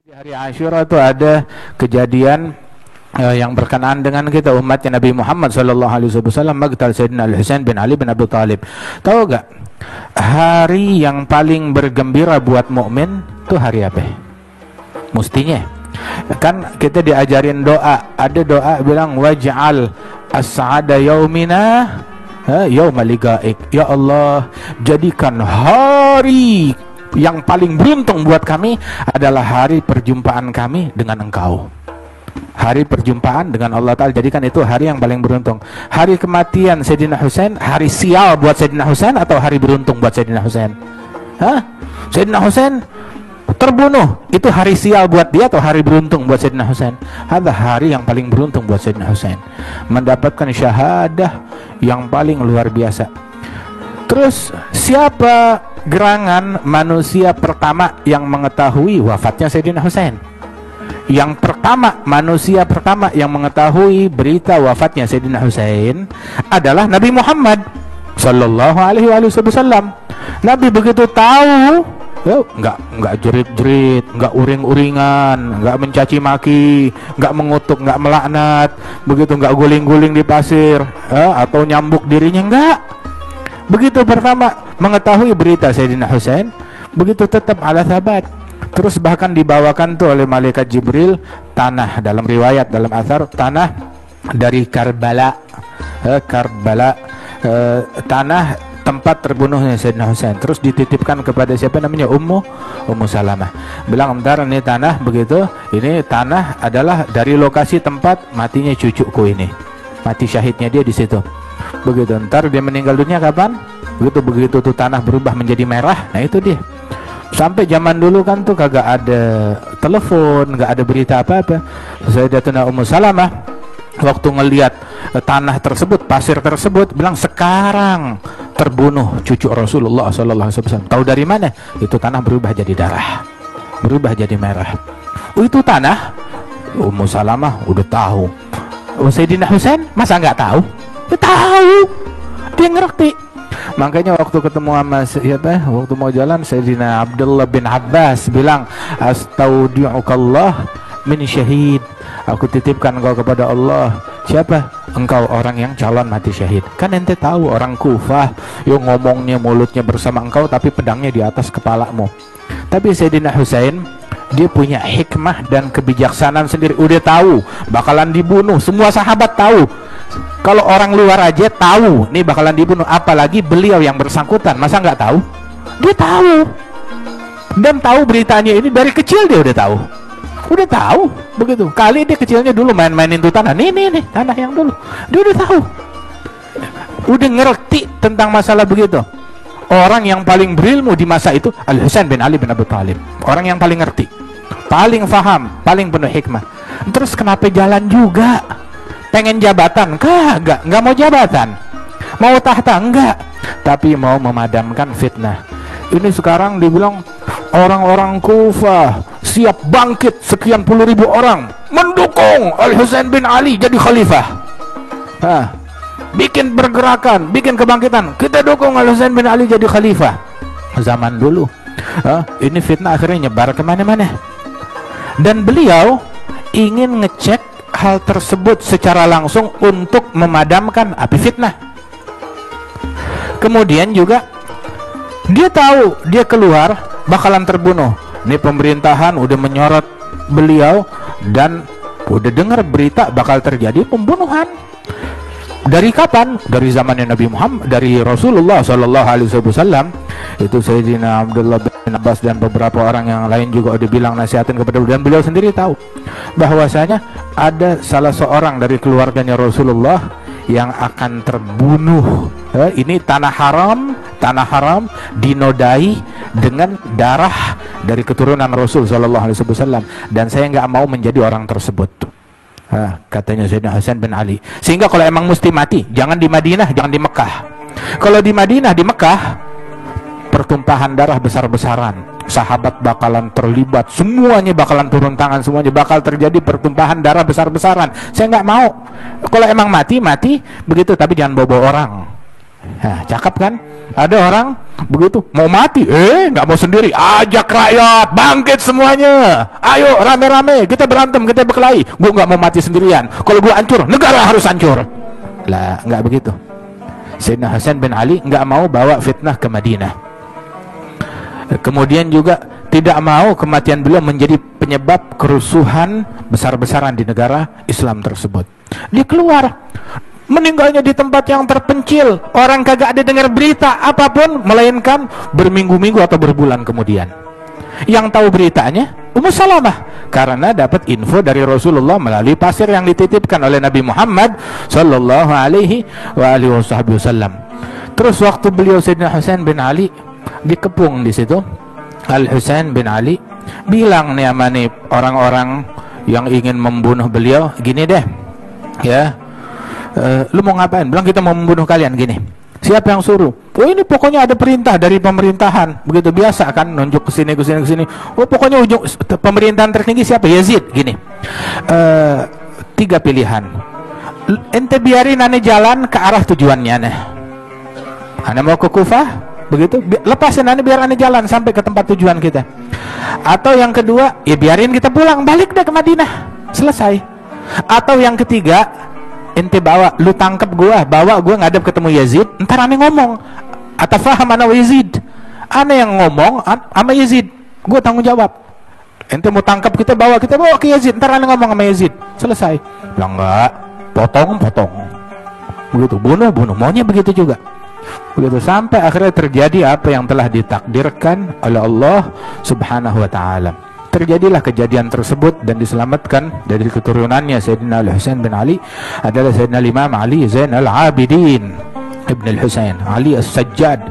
Di hari Asyura itu ada kejadian yang berkenaan dengan kita umatnya Nabi Muhammad sallallahu alaihi wasallam, Magtal Sayyidina Al-Husain bin Ali bin Abi Thalib. Tahu gak hari yang paling bergembira buat mukmin itu hari apa? Mestinya kan kita diajarin doa, ada doa bilang waj'al as-sa'ada yaumina yauma liqa'ik. Ya Allah, jadikan hari yang paling beruntung buat kami adalah hari perjumpaan kami dengan Engkau. Hari perjumpaan dengan Allah Ta'ala, jadikan itu hari yang paling beruntung. Hari kematian Sayyidina Husain, hari sial buat Sayyidina Husain atau hari beruntung buat Sayyidina Husain? Sayyidina Husain terbunuh, itu hari sial buat dia atau hari beruntung buat Sayyidina Husain? Ada hari yang paling beruntung buat Sayyidina Husain, mendapatkan syahadah yang paling luar biasa. Terus siapa gerangan manusia pertama yang mengetahui wafatnya Sayyidina Husain? Yang pertama, manusia pertama yang mengetahui berita wafatnya Sayyidina Husain adalah Nabi Muhammad sallallahu alaihi wasallam. Nabi begitu tahu, nggak jerit-jerit, nggak uring-uringan, nggak mencaci maki, nggak mengutuk, nggak melaknat, begitu nggak guling-guling di pasir, atau nyambuk dirinya, nggak. Begitu pertama mengetahui berita Sayyidina Husain, begitu tetap ala thabat. Terus bahkan dibawakan tuh oleh malaikat Jibril tanah, dalam riwayat, dalam athar, tanah dari Karbala, tanah tempat terbunuhnya Sayyidina Husain. Terus dititipkan kepada siapa namanya? Ummu Salamah. Bilang, bentar, ini tanah begitu, ini tanah adalah dari lokasi tempat matinya cucuku ini, mati syahidnya dia di situ. Begitu, ntar dia meninggal dunia kapan? Begitu tuh tanah berubah menjadi merah. Nah itu dia. Sampai zaman dulu kan tuh kagak ada telepon, nggak ada berita apa-apa. Sayyidatuna Ummu Salamah waktu ngelihat tanah tersebut, pasir tersebut, bilang, sekarang terbunuh cucu Rasulullah SAW. Tahu dari mana? Itu tanah berubah jadi darah, berubah jadi merah. Itu tanah. Ummu Salamah udah tahu. Sayyidina Husain masa nggak tahu? Dia tahu, dia ngerti. Makanya waktu ketemu sama siapa, waktu mau jalan, Sayyidina Abdullah bin Abbas bilang, astaudi'ukallah min syahid, aku titipkan engkau kepada Allah. Siapa? Engkau orang yang calon mati syahid. Kan ente tahu orang Kufah yang ngomongnya mulutnya bersama engkau tapi pedangnya di atas kepalamu. Tapi Sayyidina Husain, dia punya hikmah dan kebijaksanaan sendiri. Udah tahu bakalan dibunuh, semua sahabat tahu. Kalau orang luar aja tahu nih bakalan dibunuh, apalagi beliau yang bersangkutan, masa nggak tahu? Dia tahu, dan tahu beritanya ini dari kecil, dia udah tahu begitu. Kali dia kecilnya dulu main-mainin tuh tanah, nih tanah yang dulu, dia udah tahu, udah ngerti tentang masalah begitu. Orang yang paling berilmu di masa itu Al-Husain bin Ali bin Abi Thalib, orang yang paling ngerti, paling faham, paling penuh hikmah. Terus kenapa jalan juga? Pengen jabatan? Kagak, nggak mau jabatan. Mau tahta? Enggak. Tapi mau memadamkan fitnah. Ini sekarang dibilang orang-orang Kufah siap bangkit, sekian puluh ribu orang mendukung Al-Husain bin Ali jadi khalifah. Bikin pergerakan, bikin kebangkitan, kita dukung Al-Husain bin Ali jadi khalifah. Zaman dulu ini fitnah akhirnya nyebar kemana-mana, dan beliau ingin ngecek hal tersebut secara langsung untuk memadamkan api fitnah. Kemudian juga dia tahu dia keluar bakalan terbunuh. Ini pemerintahan udah menyorot beliau dan udah dengar berita bakal terjadi pembunuhan. Dari kapan? Dari zamannya Nabi Muhammad, dari Rasulullah SAW. Itu Sayyidina Abdullah bin Abbas dan beberapa orang yang lain juga udah bilang, nasihatin kepada beliau, dan beliau sendiri tahu bahwasanya ada salah seorang dari keluarganya Rasulullah yang akan terbunuh. Ini tanah haram dinodai dengan darah dari keturunan Rasul SAW, dan saya nggak mau menjadi orang tersebut. Katanya Sayyidina Husain bin Ali. Sehingga kalau emang mesti mati, jangan di Madinah, jangan di Mekah. Kalau di Madinah, di Mekah, pertumpahan darah besar-besaran, sahabat bakalan terlibat, semuanya bakalan turun tangan, semuanya bakal terjadi pertumpahan darah besar-besaran. Saya nggak mau. Kalau emang mati begitu, tapi jangan bawa orang. Cakep kan? Ada orang begitu mau mati, nggak mau sendiri, ajak rakyat bangkit semuanya, ayo rame-rame kita berantem, kita berkelahi. Gue nggak mau mati sendirian, kalau gue hancur negara harus hancur. Lah nggak begitu. Sayyidina Hasan bin Ali nggak mau bawa fitnah ke Madinah. Kemudian juga tidak mau kematian beliau menjadi penyebab kerusuhan besar-besaran di negara Islam tersebut. Dia keluar, meninggalnya di tempat yang terpencil, orang kagak ada dengar berita apapun, melainkan berminggu-minggu atau berbulan kemudian. Yang tahu beritanya Ummu Salamah, karena dapat info dari Rasulullah melalui pasir yang dititipkan oleh Nabi Muhammad sallallahu alaihi wasallam. Terus waktu beliau Sayyidina Husain bin Ali dikepung di situ, Al Husain bin Ali bilang nih sama nih orang-orang yang ingin membunuh beliau, gini deh ya, lu mau ngapain? Bilang kita mau membunuh kalian. Gini, siapa yang suruh? Oh ini pokoknya ada perintah dari pemerintahan. Begitu biasa kan, nunjuk ke sini ke sini ke sini. Oh pokoknya ujung pemerintahan tertinggi siapa? Yazid. Gini, 3 pilihan. Ente biarin ane jalan ke arah tujuannya ane. Ane mau ke Kufah, begitu lepasin ane biar ane jalan sampai ke tempat tujuan kita. Atau yang kedua, ya biarin kita pulang balik deh ke Madinah, selesai. Atau yang ketiga, ente bawa, lu tangkap gua, bawa gua ngadep ketemu Yazid, ntar ane ngomong atafaham ana Yazid, ane yang ngomong sama Yazid, gua tanggung jawab. Ente mau tangkap kita bawa ke Yazid, ntar ane ngomong sama Yazid, selesai. Bilang enggak, potong begitu, bunuh maunya begitu juga. Begitu sampai akhirnya terjadi apa yang telah ditakdirkan oleh Allah subhanahu wa ta'ala. Terjadilah kejadian tersebut dan diselamatkan dari keturunannya Sayyidina Al-Husain bin Ali adalah Sayyidina Imam Ali Zainal Abidin Ibn Al-Husain Ali As-Sajjad.